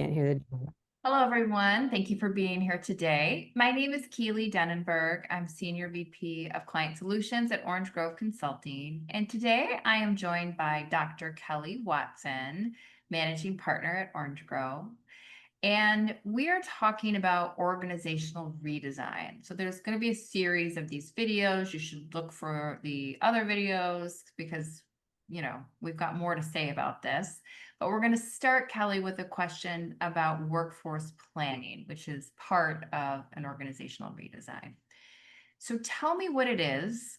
Can't hear the. Hello, everyone. Thank you for being here today. My name is Keely Denenberg. I'm Senior VP of Client Solutions at Orange Grove Consulting. And today I am joined by Dr. Kelly Watson, Managing Partner at Orange Grove. And we are talking about organizational redesign. So there's going to be a series of these videos. You should look for the other videos because, we've got more to say about this. But we're going to start, Kelly, with a question about workforce planning, which is part of an organizational redesign. So tell me what it is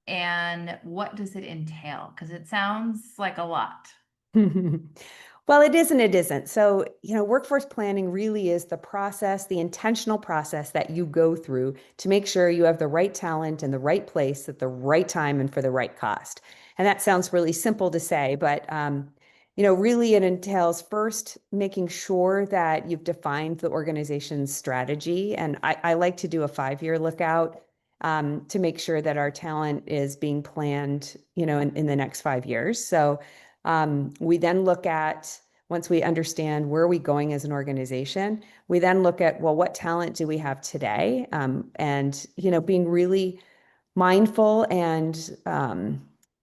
and what does it entail? Because it sounds like a lot. Well, it is and it isn't. So, workforce planning really is the process, the intentional process that you go through to make sure you have the right talent in the right place at the right time and for the right cost. And that sounds really simple to say, but really it entails first making sure that you've defined the organization's strategy. And I like to do a 5-year lookout to make sure that our talent is being planned, in the next 5 years. So we then look at, once we understand where are we going as an organization, we then look at, well, what talent do we have today? And, being really mindful and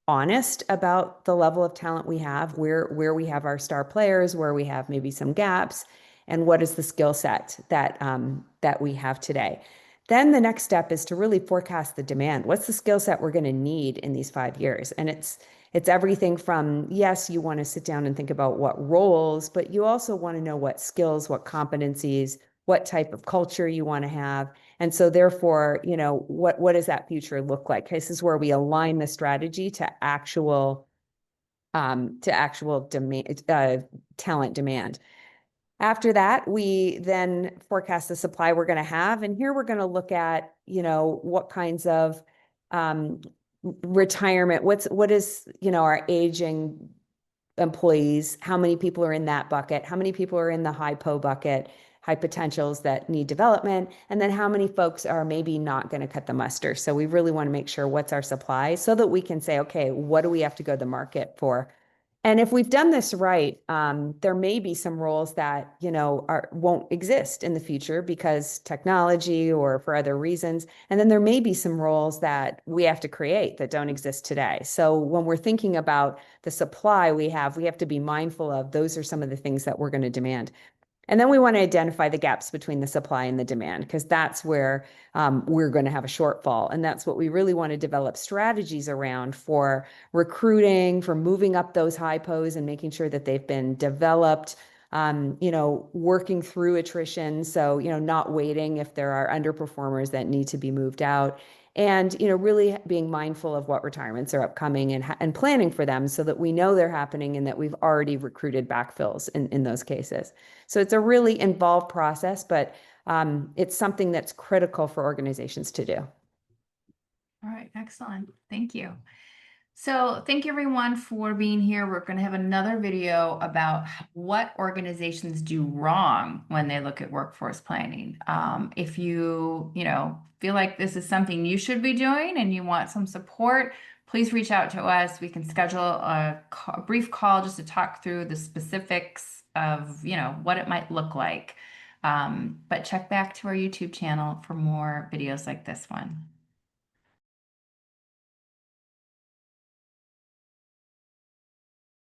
honest about the level of talent we have, where we have our star players, where we have maybe some gaps, and what is the skill set that we have today. Then the next step is to really forecast the demand. What's the skill set we're going to need in these 5 years? And it's everything from, yes, you want to sit down and think about what roles, but you also want to know what skills, what competencies, what type of culture you want to have. And so therefore, what does that future look like? This is where we align the strategy to actual demand, talent demand. After that, we then forecast the supply we're going to have. And here we're going to look at, what kinds of retirement, what is, our aging employees, how many people are in that bucket, how many people are in the high bucket, high potentials that need development, and then how many folks are maybe not going to cut the muster. So we really want to make sure what's our supply so that we can say, okay, what do we have to go to the market for? And if we've done this right, there may be some roles that, won't exist in the future because technology or for other reasons. And then there may be some roles that we have to create that don't exist today. So when we're thinking about the supply we have to be mindful of those are some of the things that we're going to demand. And then we want to identify the gaps between the supply and the demand, because that's where we're going to have a shortfall. And that's what we really want to develop strategies around for recruiting, for moving up those high pos and making sure that they've been developed, working through attrition. So, not waiting if there are underperformers that need to be moved out. And, really being mindful of what retirements are upcoming and planning for them so that we know they're happening and that we've already recruited backfills in those cases. So it's a really involved process, but it's something that's critical for organizations to do. All right, excellent. Thank you. So thank you everyone for being here. We're going to have another video about what organizations do wrong when they look at workforce planning. If you feel like this is something you should be doing and you want some support, please reach out to us. We can schedule a brief call just to talk through the specifics of, what it might look like. But check back to our YouTube channel for more videos like this one.